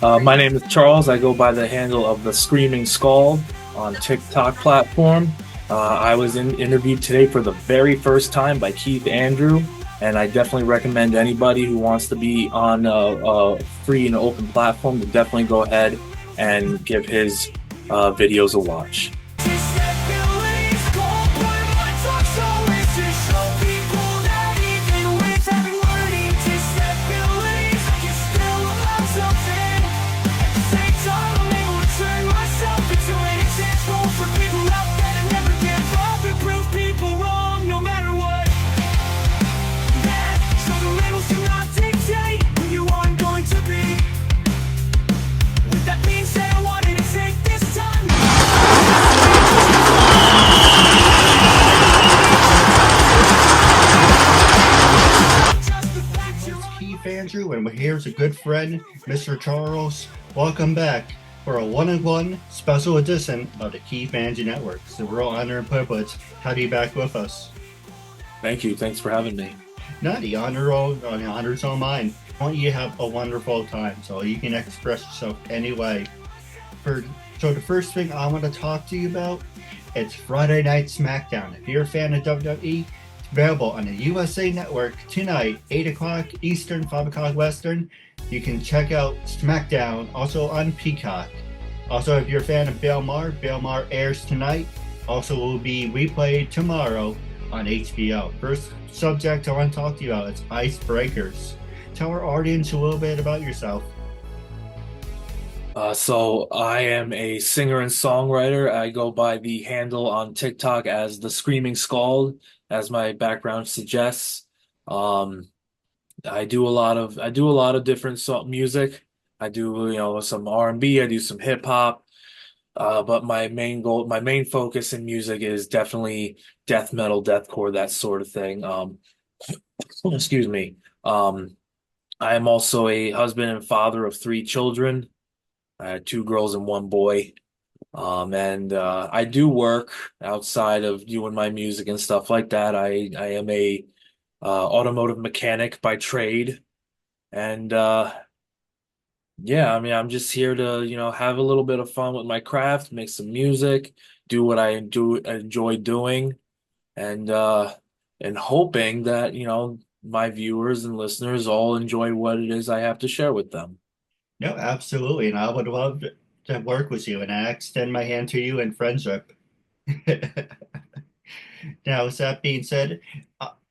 My name is Charles. I go by the handle of the Screaming Skull on TikTok platform. I was interviewed today for the very first time by Keith Andrew, and I definitely recommend anybody who wants to be on a free and open platform to definitely go ahead and give his videos a watch. Keith Andrew, and here's a good friend, Mr. Charles. Welcome back for a one-on-one special edition of the Keith Andrew Network. It's a real honor and privilege to have you back with us. Thank you. Thanks for having me. Now, the honor's all mine. I want you to have a wonderful time, so you can express yourself any way. So the first thing I want to talk to you about, it's Friday Night SmackDown. If you're a fan of WWE, it's available on the USA Network tonight, 8 o'clock Eastern, 5 o'clock Western. You can check out SmackDown also on Peacock. Also, if you're a fan of Bill Maher airs tonight. Also will be replayed tomorrow on HBO. First subject I want to talk to you about is icebreakers. Tell our audience a little bit about yourself. So I am a singer and songwriter. I go by the handle on TikTok as the Screaming Skull, as my background suggests. Um, I do a lot of different music. I do, some R&B, I do some hip hop. But my main focus in music is definitely death metal, deathcore, that sort of thing. Excuse me. I am also a husband and father of three children. I had two girls and one boy. And I do work outside of doing my music and stuff like that. I am a automotive mechanic by trade. And yeah, I mean, I'm just here to, have a little bit of fun with my craft, make some music, do what I enjoy doing, and hoping that, my viewers and listeners all enjoy what it is I have to share with them. No, absolutely, and I would love to work with you, and I extend my hand to you in friendship. Now, with that being said,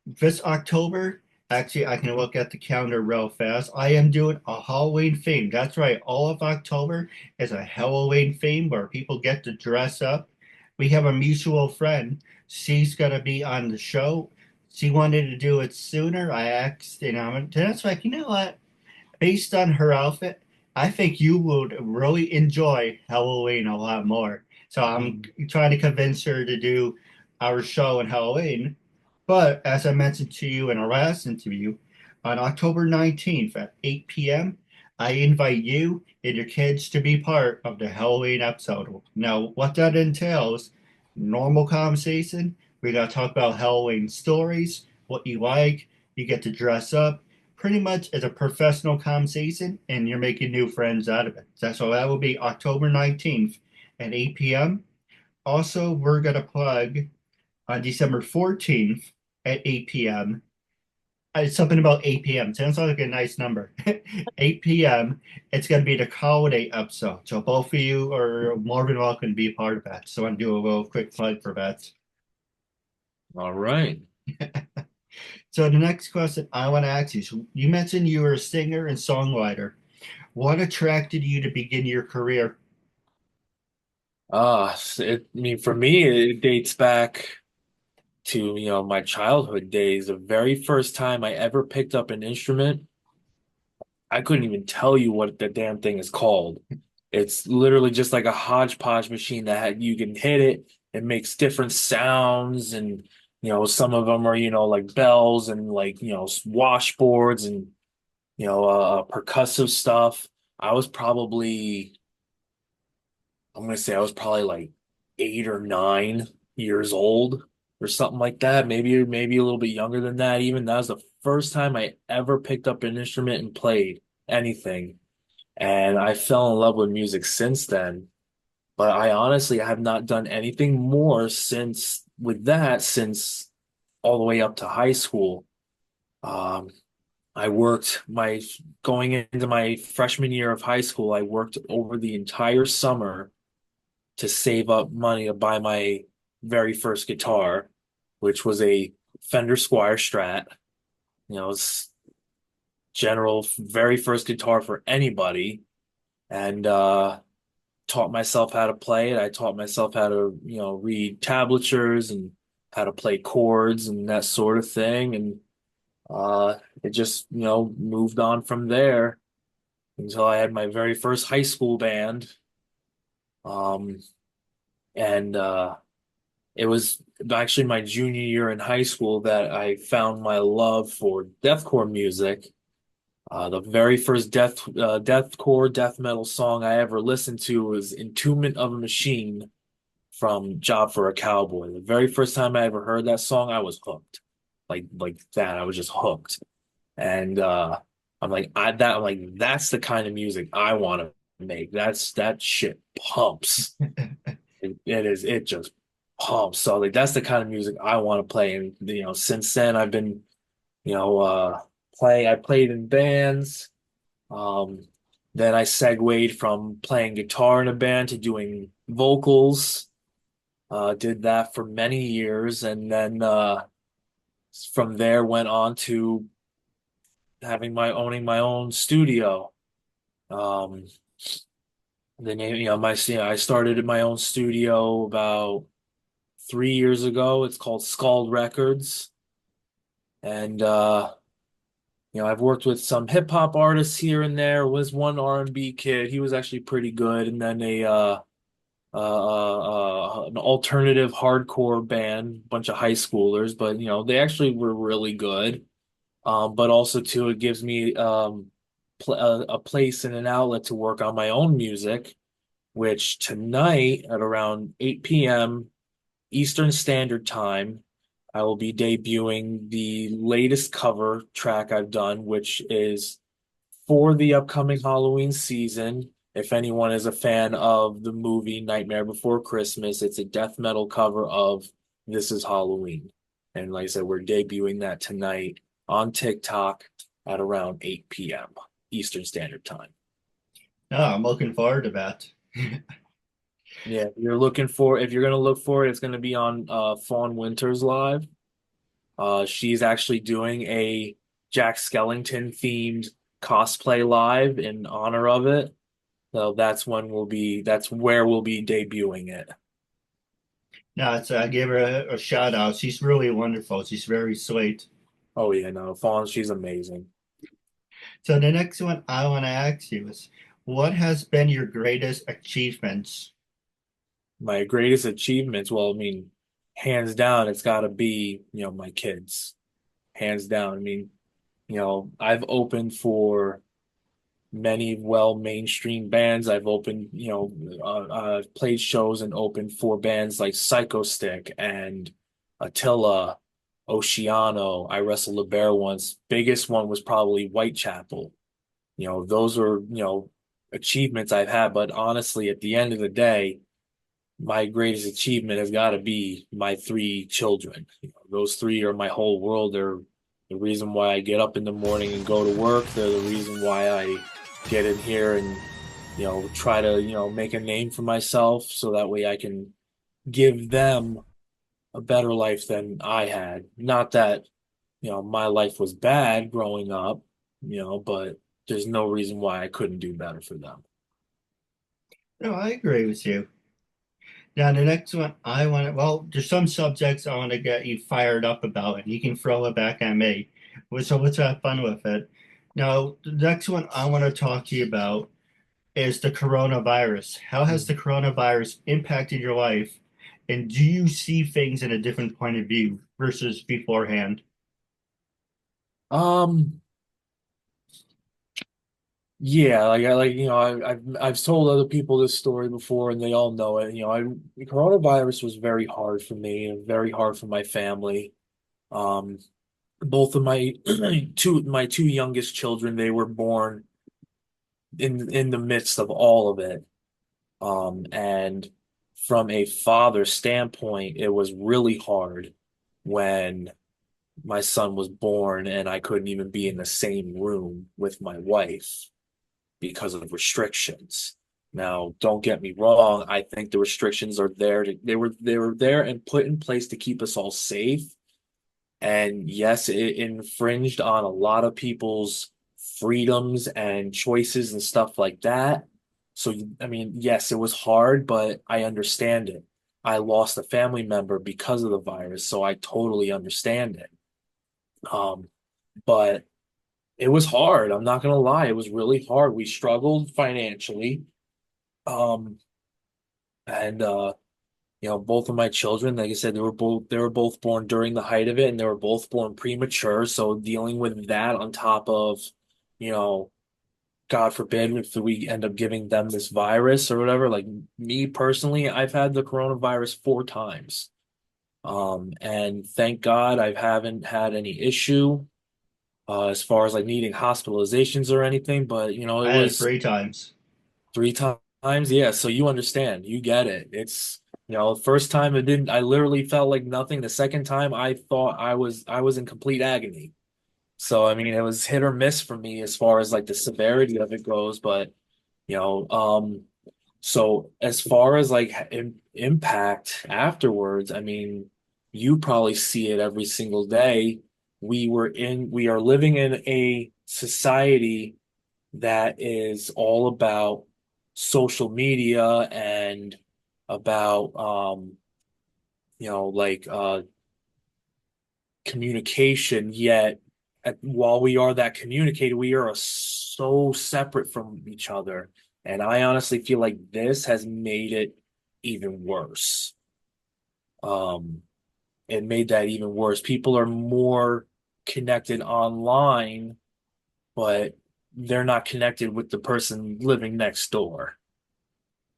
this October, actually, I can look at the calendar real fast. I am doing a Halloween theme. That's right, all of October is a Halloween theme where people get to dress up. We have a mutual friend. She's gonna be on the show. She wanted to do it sooner. I asked, and that's like, you know what? Based on her outfit, I think you would really enjoy Halloween a lot more. So I'm trying to convince her to do our show in Halloween. But as I mentioned to you in our last interview, on October 19th at 8 p.m., I invite you and your kids to be part of the Halloween episode. Now, what that entails, normal conversation. We got to talk about Halloween stories, what you like. You get to dress up pretty much as a professional conversation, and you're making new friends out of it. So that will be October 19th at 8 p.m. Also, we're going to plug on December 14th at 8 p.m. It's something about 8 p.m. Sounds like a nice number. 8 p.m. It's going to be the holiday episode. So both of you are more than welcome to be a part of that. So I want to do a little quick plug for that. All right. So the next question I want to ask you, so you mentioned you were a singer and songwriter. What attracted you to begin your career? I mean, for me, it dates back to, my childhood days. The very first time I ever picked up an instrument, I couldn't even tell you what the damn thing is called. It's literally just like a hodgepodge machine you can hit it. It makes different sounds, and some of them are like bells and like washboards and percussive stuff. I was probably I'm gonna say I was probably like 8 or 9 years old or something like that. Maybe a little bit younger than that. Even that was the first time I ever picked up an instrument and played anything. And I fell in love with music since then. But I honestly have not done anything more since with that since all the way up to high school. Um, I worked my going into my freshman year of high school, I worked over the entire summer to save up money to buy my very first guitar, which was a Fender Squire Strat. It's general very first guitar for anybody, and taught myself how to play it. I taught myself how to, read tablatures and how to play chords and that sort of thing. And it just, moved on from there until I had my very first high school band. Um, and It was actually my junior year in high school that I found my love for deathcore music. The very first deathcore death metal song I ever listened to was "Entombment of a Machine" from Job for a Cowboy. The very first time I ever heard that song, I was hooked. Like that, I was just hooked. And I'm like, that's the kind of music I want to make. That shit pumps. It just pumps. So like that's the kind of music I want to play. And since then I've been, you know, I played in bands. Um, then I segued from playing guitar in a band to doing vocals. Did that for many years, and then from there went on to owning my own studio. Um, the name, I started my own studio about 3 years ago. It's called Scald Records, and I've worked with some hip hop artists here and there. Was one R&B kid. He was actually pretty good, and then an alternative hardcore band, bunch of high schoolers, but they actually were really good. But also too, it gives me pl a place and an outlet to work on my own music, which tonight at around 8 p.m. Eastern Standard Time, I will be debuting the latest cover track I've done, which is for the upcoming Halloween season. If anyone is a fan of the movie Nightmare Before Christmas, it's a death metal cover of This Is Halloween. And like I said, we're debuting that tonight on TikTok at around 8 p.m. Eastern Standard Time. No, I'm looking forward to that. Yeah, if you're gonna look for it, it's gonna be on Fawn Winters Live. She's actually doing a Jack Skellington themed cosplay live in honor of it. So that's where we'll be debuting it. No, I gave her a shout out. She's really wonderful. She's very sweet. Oh yeah, no, Fawn, she's amazing. So the next one I want to ask you is, what has been your greatest achievements? My greatest achievements, well, I mean, hands down, it's gotta be, my kids. Hands down. I mean, I've opened for many mainstream bands. I've opened, played shows and opened for bands like Psychostick and Attila, Oceano. I wrestled a bear once. Biggest one was probably Whitechapel. Those are, achievements I've had. But honestly, at the end of the day, my greatest achievement has got to be my three children. Those three are my whole world. They're the reason why I get up in the morning and go to work. They're the reason why I get in here and, try to, make a name for myself so that way I can give them a better life than I had. Not that, my life was bad growing up, but there's no reason why I couldn't do better for them. No, I agree with you. Now, the next one I want to, well, there's some subjects I want to get you fired up about, and you can throw it back at me. So let's have fun with it. Now, the next one I want to talk to you about is the coronavirus. How has the coronavirus impacted your life? And do you see things in a different point of view versus beforehand? Um, Yeah, I've told other people this story before, and they all know it. Coronavirus was very hard for me and very hard for my family. Um, both of my two youngest children, they were born in the midst of all of it. And from a father standpoint, it was really hard when my son was born and I couldn't even be in the same room with my wife because of restrictions. Now, don't get me wrong, I think the restrictions are there they were there and put in place to keep us all safe. And yes, it infringed on a lot of people's freedoms and choices and stuff like that. So, I mean, yes, it was hard, but I understand it. I lost a family member because of the virus, so I totally understand it. Um, but it was hard. I'm not gonna lie, it was really hard. We struggled financially. Um, and both of my children, like I said, they were both born during the height of it, and they were both born premature. So dealing with that on top of, you know, God forbid if we end up giving them this virus or whatever. Like me personally, I've had the coronavirus 4 times. And thank God I haven't had any issue as far as like needing hospitalizations or anything. But it I had it was 3 times. 3 times. Yeah, so you understand, you get it. It's the first time it didn't, I literally felt like nothing. The second time I thought I was in complete agony. So I mean it was hit or miss for me as far as like the severity of it goes, but you know, so as far as like impact afterwards, I mean, you probably see it every single day. We are living in a society that is all about social media and about like communication, yet while we are that communicator, we are so separate from each other. And I honestly feel like this has made it even worse. Um, it made that even worse. People are more connected online, but they're not connected with the person living next door.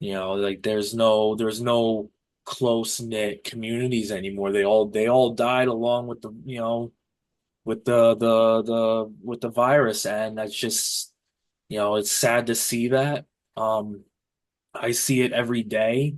Like there's no close knit communities anymore. They all died along with the virus, and that's just it's sad to see that. Um, I see it every day,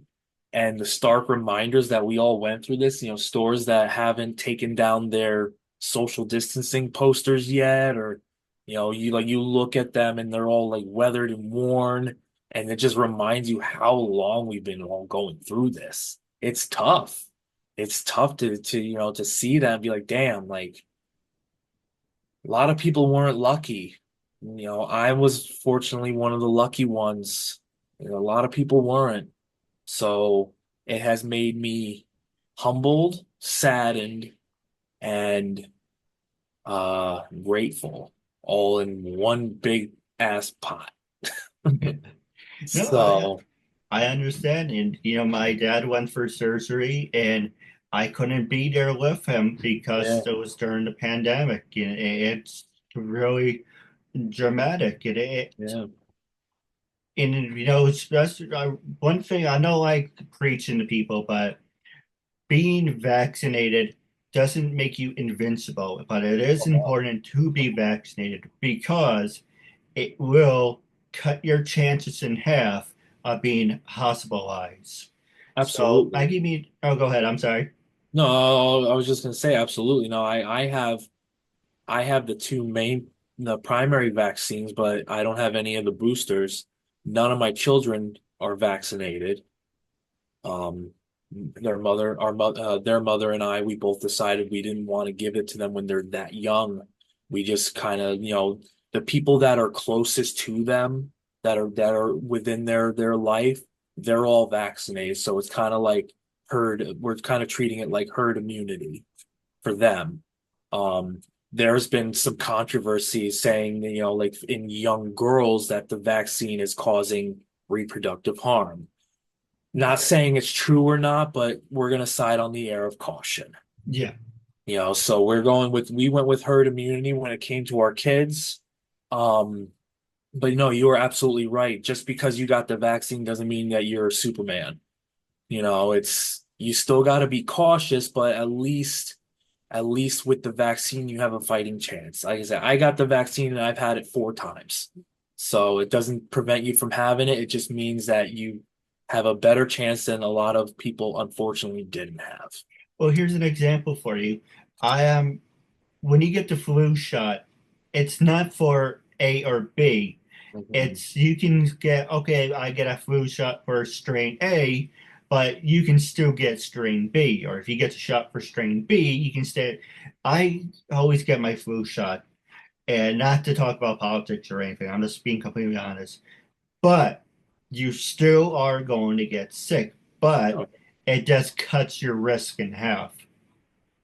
and the stark reminders that we all went through this. Stores that haven't taken down their social distancing posters yet, or you look at them and they're all like weathered and worn, and it just reminds you how long we've been all going through this. It's tough. It's tough to see that and be like, damn, like a lot of people weren't lucky. I was fortunately one of the lucky ones. A lot of people weren't. So it has made me humbled, saddened, and grateful all in one big ass pot. No, I So I understand. And my dad went for surgery, and I couldn't be there with him because yeah, it was during the pandemic. And it's really dramatic. yeah, And especially one thing I know, like preaching to people, but being vaccinated doesn't make you invincible. But it is important to be vaccinated because it will cut your chances in half of being hospitalized. So I absolutely. give me, oh, go ahead. I'm sorry. No, I was just gonna say absolutely. No, I have the primary vaccines, but I don't have any of the boosters. None of my children are vaccinated. Um, their mother and I, we both decided we didn't want to give it to them when they're that young. We just kind of, the people that are closest to them, that are within their life, they're all vaccinated. So it's kind of like we're kind of treating it like herd immunity for them. Um, there's been some controversy saying, like in young girls that the vaccine is causing reproductive harm. Not saying it's true or not, but we're going to side on the air of caution. Yeah. So we went with herd immunity when it came to our kids. Um, but no, you are absolutely right. Just because you got the vaccine doesn't mean that you're Superman. You still got to be cautious, but at least with the vaccine, you have a fighting chance. Like I said, I got the vaccine and I've had it 4 times. So it doesn't prevent you from having it. It just means that you have a better chance than a lot of people unfortunately didn't have. Well, here's an example for you. I am When you get the flu shot, it's not for A or B. Mhm. It's you can get, okay, I get a flu shot for strain A, but you can still get strain B. Or if you get a shot for strain B, you can stay. I always get my flu shot, and not to talk about politics or anything. I'm just being completely honest. But you still are going to get sick, but Oh, it just cuts your risk in half.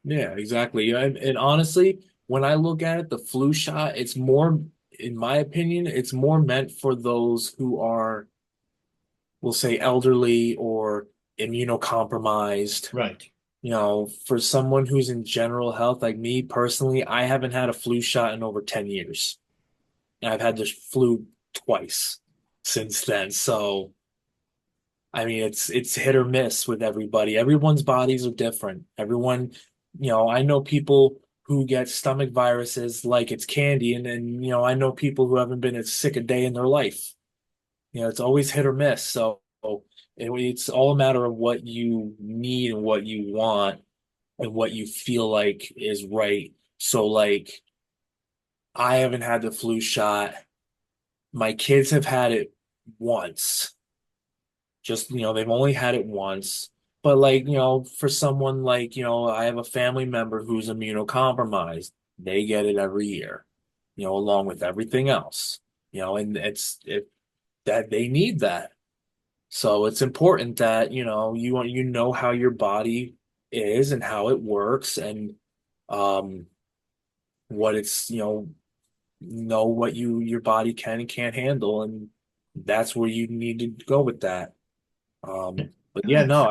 yeah, exactly. And honestly, when I look at it, the flu shot, it's more, in my opinion, it's more meant for those who are, we'll say, elderly or immunocompromised. Right. For someone who's in general health, like me personally, I haven't had a flu shot in over 10 years. And I've had the flu twice since then. So, I mean, it's hit or miss with everybody. Everyone's bodies are different. I know people who get stomach viruses like it's candy, and then, I know people who haven't been as sick a day in their life. It's always hit or miss. So it's all a matter of what you need and what you want and what you feel like is right. So, like, I haven't had the flu shot. My kids have had it once. Just, they've only had it once. But, like, for someone like, I have a family member who's immunocompromised. They get it every year, along with everything else. And that they need that. So it's important that, you know how your body is and how it works and um what it's, know what your body can and can't handle, and that's where you need to go with that. But yeah, Yeah, no,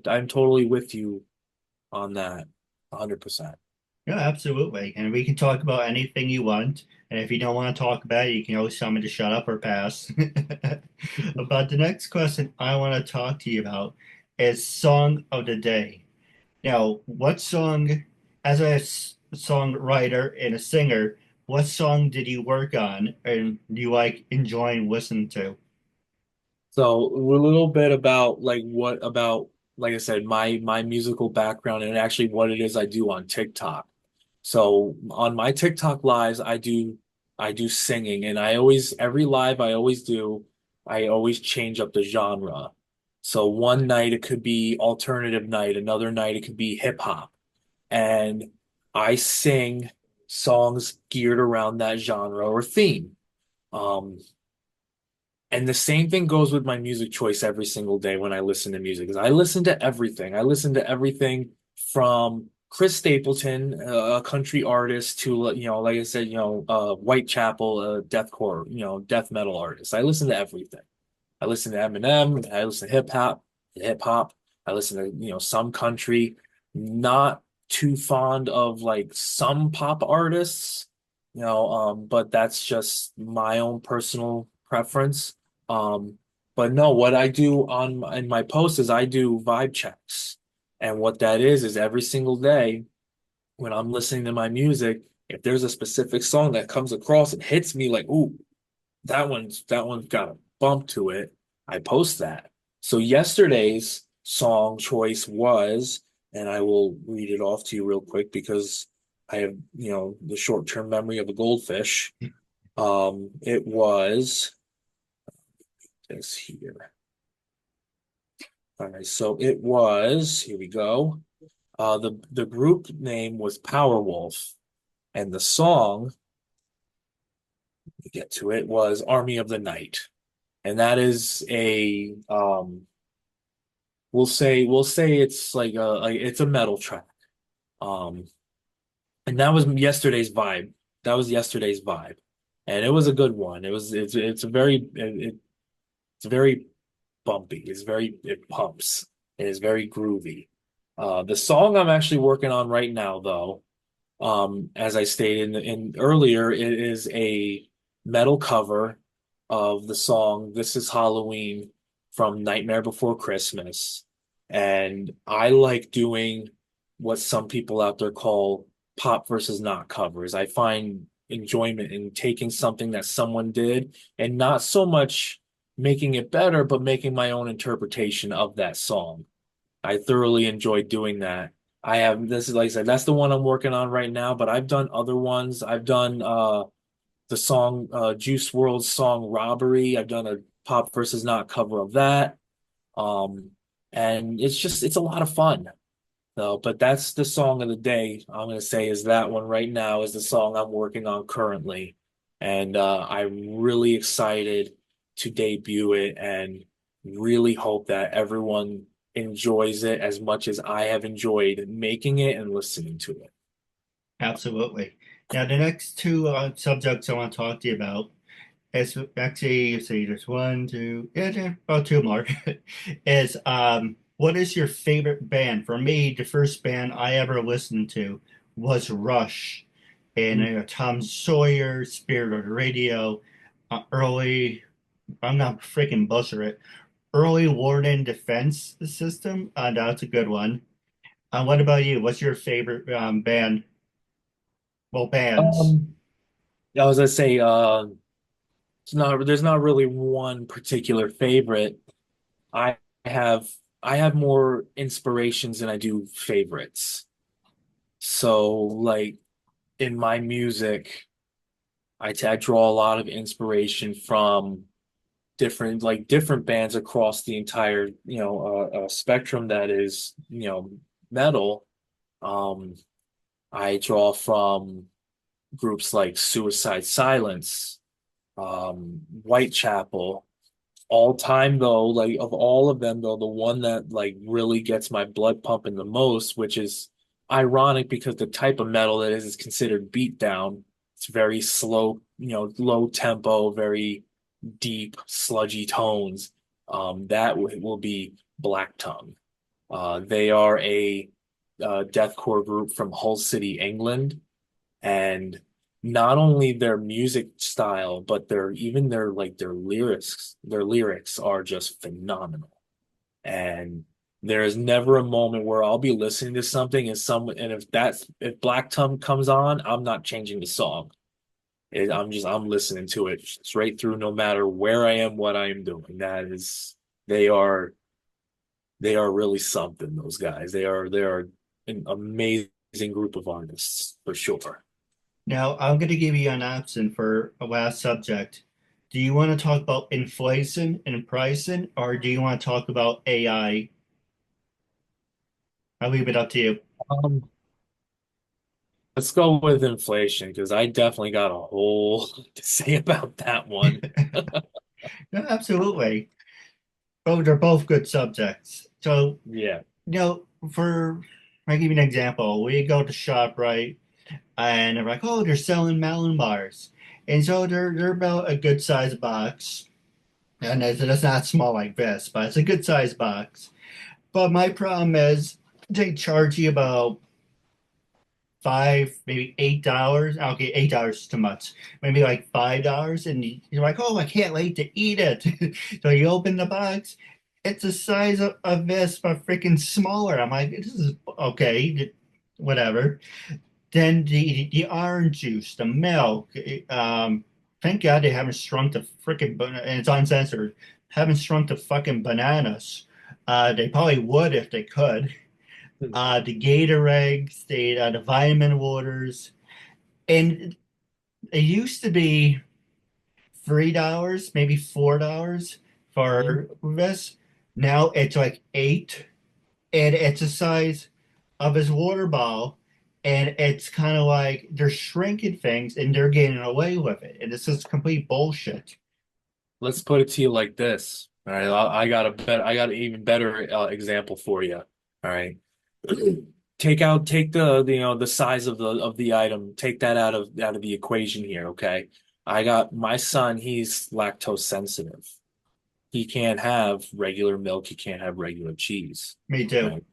I'm totally with you on that, 100%. yeah, absolutely. And we can talk about anything you want. And if you don't want to talk about it, you can always tell me to shut up or pass. But the next question I want to talk to you about is Song of the Day. Now, what song, as a songwriter and a singer, what song did you work on and do you like enjoying listening to? So a little bit about like I said, my musical background and actually what it is I do on TikTok. So on my TikTok lives, I do singing, and I always every live I always change up the genre. So one night it could be alternative night, another night it could be hip hop, and I sing songs geared around that genre or theme. Um, and the same thing goes with my music choice every single day when I listen to music, because I listen to everything. I listen to everything from Chris Stapleton, a country artist, to like I said, Whitechapel, a deathcore, death metal artist. I listen to everything. I listen to Eminem. I listen to hip hop. I listen to some country. Not too fond of like some pop artists, but that's just my own personal preference. Um, but no, what I do in my posts is I do vibe checks, and what that is every single day when I'm listening to my music, if there's a specific song that comes across and hits me like, ooh, that one's got a bump to it. I post that. So yesterday's song choice was, and I will read it off to you real quick because I have, the short-term memory of a goldfish. It was this here. All right, so it was, here we go. The group name was Powerwolf, and the song, to get to it, was Army of the Night. And that is a we'll say it's like it's a metal track. Um, and that was yesterday's vibe. That was yesterday's vibe, and it was a good one. It's very bumpy. It pumps. It is very groovy. The song I'm actually working on right now, though, as I stated in earlier, it is a metal cover of the song "This Is Halloween" from Nightmare Before Christmas. And I like doing what some people out there call pop versus not covers. I find enjoyment in taking something that someone did and not so much making it better, but making my own interpretation of that song. I thoroughly enjoy doing that. I have this is like I said, that's the one I'm working on right now, but I've done other ones. I've done the song Juice WRLD's song Robbery. I've done a Pop versus Not cover of that. Um and it's a lot of fun. So, but that's the song of the day. I'm gonna say is that one right now is the song I'm working on currently. And I'm really excited to debut it and really hope that everyone enjoys it as much as I have enjoyed making it and listening to it. Absolutely. Now, the next two subjects I want to talk to you about is actually, let's see, there's one, two, yeah, about two more. Is what is your favorite band? For me, the first band I ever listened to was Rush, and Tom Sawyer, Spirit of the Radio, early. I'm not freaking butcher it. Early Warning Defense System. That's a good one. What about you? What's your favorite band? Well, bands. Um, I was gonna say, there's not really one particular favorite. I have I have more inspirations than I do favorites. So like in my music, I draw a lot of inspiration from different bands across the entire spectrum that is metal. Um, I draw from groups like Suicide Silence, Whitechapel. All time though, like of all of them though, the one that like really gets my blood pumping the most, which is ironic because the type of metal that is considered beat down. It's very slow, low tempo, very deep, sludgy tones. That will be Black Tongue. They are a deathcore group from Hull City, England, and not only their music style, but their lyrics are just phenomenal. And there is never a moment where I'll be listening to something and if Black Tongue comes on, I'm not changing the song. I'm listening to it straight through, no matter where I am, what I am doing. They are they are really something. Those guys, they are an amazing group of artists for sure. Now, I'm going to give you an option for a last subject. Do you want to talk about inflation and pricing, or do you want to talk about AI? I'll leave it up to you. Um, let's go with inflation because I definitely got a whole lot to say about that one. No, absolutely. Oh, they're both good subjects. So, Yeah. for I give you an example. We go to shop, right? And they're like, oh, they're selling melon bars. And so they're about a good sized box. And it's not small like this, but it's a good sized box. But my problem is they charge you about five, maybe $8. Okay, $8 is too much. Maybe like $5, and you're like, oh, I can't wait to eat it. So you open the box, it's the size of this, but freaking smaller. I'm like, this is okay, whatever. Then the orange juice, the milk. Thank God they haven't shrunk the freaking and it's uncensored. Haven't shrunk the fucking bananas. They probably would if they could. The Gatorades, the vitamin waters, and it used to be $3, maybe $4 Mhm. for this. Now it's like eight, and it's the size of his water bottle. And it's kind of like they're shrinking things and they're getting away with it. And it's just complete bullshit. Let's put it to you like this. All right, I got an even better example for you. All right. Take the size of the item, take that out of the equation here, okay? I got my son, he's lactose sensitive. He can't have regular milk, he can't have regular cheese, Me too. right?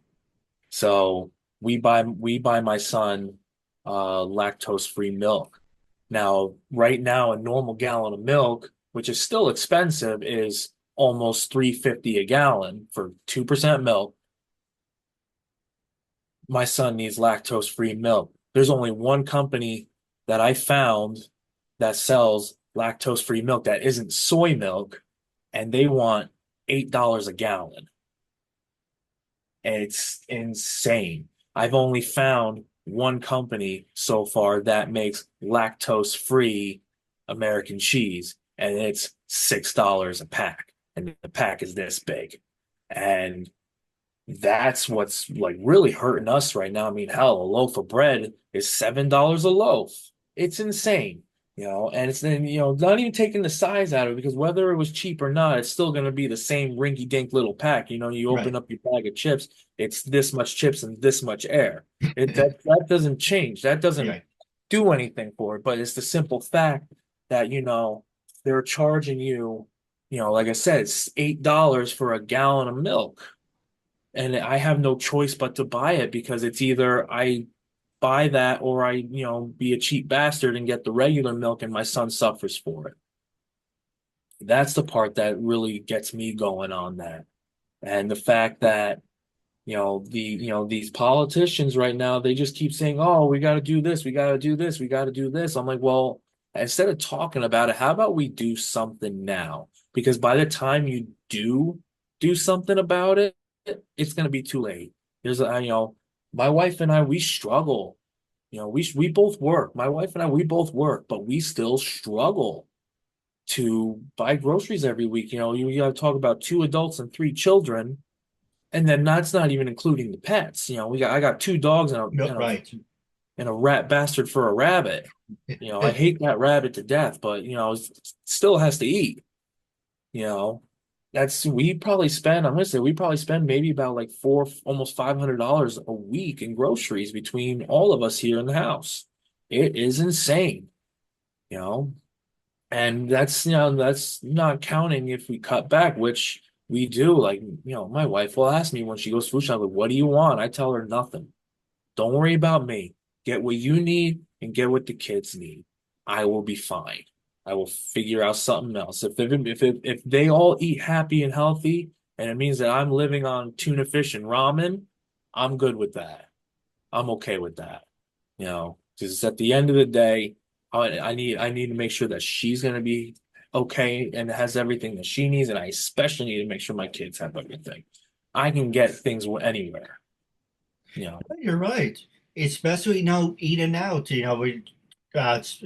So we buy my son lactose-free milk. Now, right now, a normal gallon of milk, which is still expensive, is almost 3.50 a gallon for 2% milk. My son needs lactose-free milk. There's only one company that I found that sells lactose-free milk that isn't soy milk, and they want $8 a gallon. And it's insane. I've only found one company so far that makes lactose-free American cheese, and it's $6 a pack. And the pack is this big. And that's what's like really hurting us right now. I mean, hell, a loaf of bread is $7 a loaf. It's insane, and it's then, not even taking the size out of it because whether it was cheap or not, it's still going to be the same rinky-dink little pack. You open Right. up your bag of chips, it's this much chips and this much air. That doesn't change. That doesn't Right. do anything for it, but it's the simple fact that, they're charging you, like I said, it's $8 for a gallon of milk. And I have no choice but to buy it because it's either I buy that or I, be a cheap bastard and get the regular milk and my son suffers for it. That's the part that really gets me going on that. And the fact that, these politicians right now, they just keep saying, "Oh, we got to do this, we got to do this, we got to do this." I'm like, well, instead of talking about it, how about we do something now? Because by the time you do something about it, it's going to be too late. My wife and I, we struggle. We both work. My wife and I, we both work, but we still struggle to buy groceries every week. You got to talk about two adults and three children, and then that's not even including the pets. I got two dogs and No, right. a rat bastard for a rabbit. I hate that rabbit to death, but still has to eat. You know, I'm gonna say we probably spend maybe about like four, almost $500 a week in groceries between all of us here in the house. It is insane, you know, and that's not counting if we cut back, which we do. Like, my wife will ask me when she goes food shopping, "What do you want?" I tell her nothing. Don't worry about me. Get what you need and get what the kids need. I will be fine. I will figure out something else. If they all eat happy and healthy, and it means that I'm living on tuna fish and ramen, I'm good with that. I'm okay with that. Because at the end of the day, I need to make sure that she's gonna be okay and has everything that she needs, and I especially need to make sure my kids have everything. I can get things anywhere. You know. You're right. Especially now eating out, with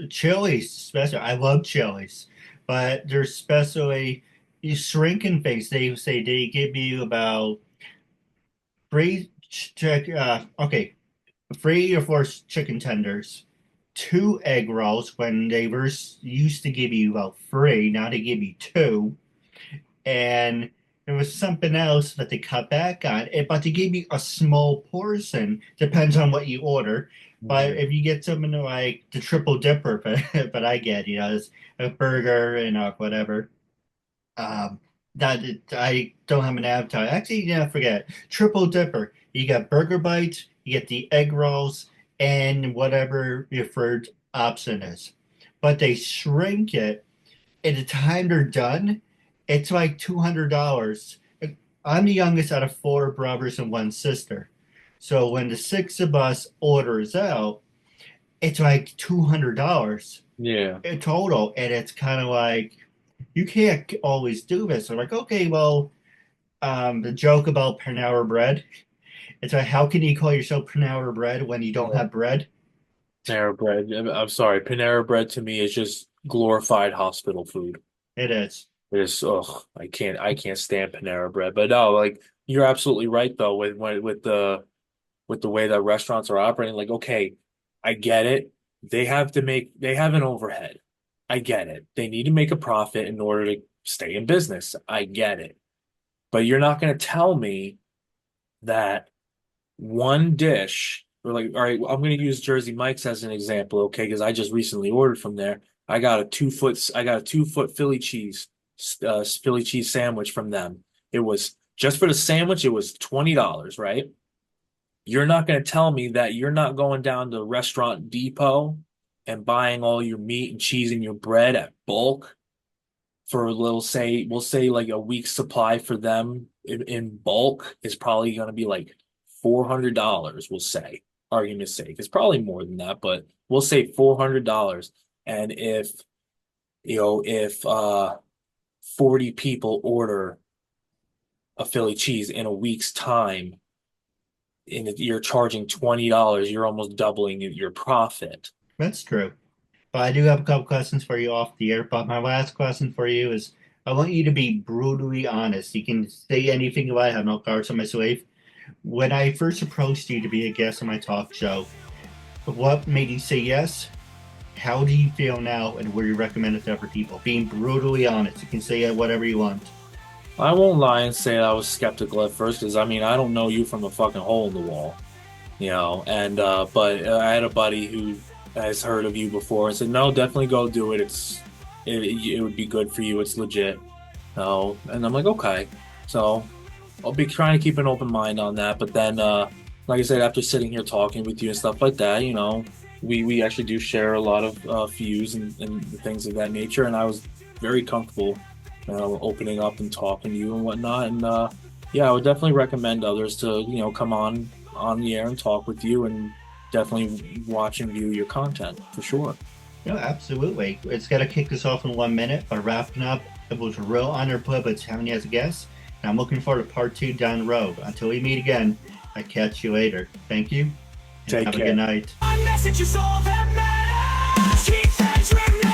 Chili's, especially. I love Chili's, but there's especially these shrinking things. They say they give you about okay, 3 or 4 chicken tenders, 2 egg rolls when they were used to give you about 3, now they give you 2, and there was something else that they cut back on it, but they gave you a small portion. Depends on what you order. But Mhm. if you get something like the triple dipper, but I get, it's a burger and whatever. Um, that I don't have an appetite. Actually, yeah, forget triple dipper. You got burger bites, you get the egg rolls, and whatever your third option is. But they shrink it at the time they're done, it's like $200. I'm the youngest out of 4 brothers and 1 sister. So when the 6 of us orders out, it's like $200 Yeah. in total. And it's kind of like, you can't always do this. So like, okay, well, the joke about Panera Bread, it's like, how can you call yourself Panera Bread when you don't have bread? Panera bread. I'm sorry. Panera bread to me is just glorified hospital food. It is. It is, ugh, I can't stand Panera bread. But no, like you're absolutely right though with the way that restaurants are operating. Like, okay, I get it. They have an overhead. I get it. They need to make a profit in order to stay in business. I get it. But you're not going to tell me that one dish, or like, all right, I'm going to use Jersey Mike's as an example, okay? Because I just recently ordered from there. I got a 2 foot Philly cheese sandwich from them. It was just for the sandwich, it was $20, right? You're not going to tell me that you're not going down to Restaurant Depot and buying all your meat and cheese and your bread at bulk for a little, we'll say like a week's supply for them in bulk is probably going to be like $400, we'll say. argument's sake. It's probably more than that, but we'll say $400. And if 40 people order a Philly cheese in a week's time, and you're charging $20, you're almost doubling your profit. That's true. But I do have a couple questions for you off the air. But my last question for you is I want you to be brutally honest. You can say anything about it, I have no cards on my sleeve. When I first approached you to be a guest on my talk show, what made you say yes? How do you feel now, and would you recommend it to other people? Being brutally honest. You can say whatever you want. I won't lie and say I was skeptical at first because I mean I don't know you from a fucking hole in the wall, And but I had a buddy who has heard of you before and said, no, definitely go do it. It would be good for you. It's legit. No, and I'm like, okay. So I'll be trying to keep an open mind on that. But then, like I said, after sitting here talking with you and stuff like that, we actually do share a lot of views and things of that nature. And I was very comfortable, opening up and talking to you and whatnot. And yeah, I would definitely recommend others to, come on the air and talk with you and definitely watch and view your content for sure. No, absolutely. It's got to kick this off in 1 minute. But wrapping up, it was a real honor privilege having you as a guest. And I'm looking forward to part 2 down the road. Until we meet again, I catch you later. Thank you. And Take have care. a good night. My message is all that matters. Keith Andrew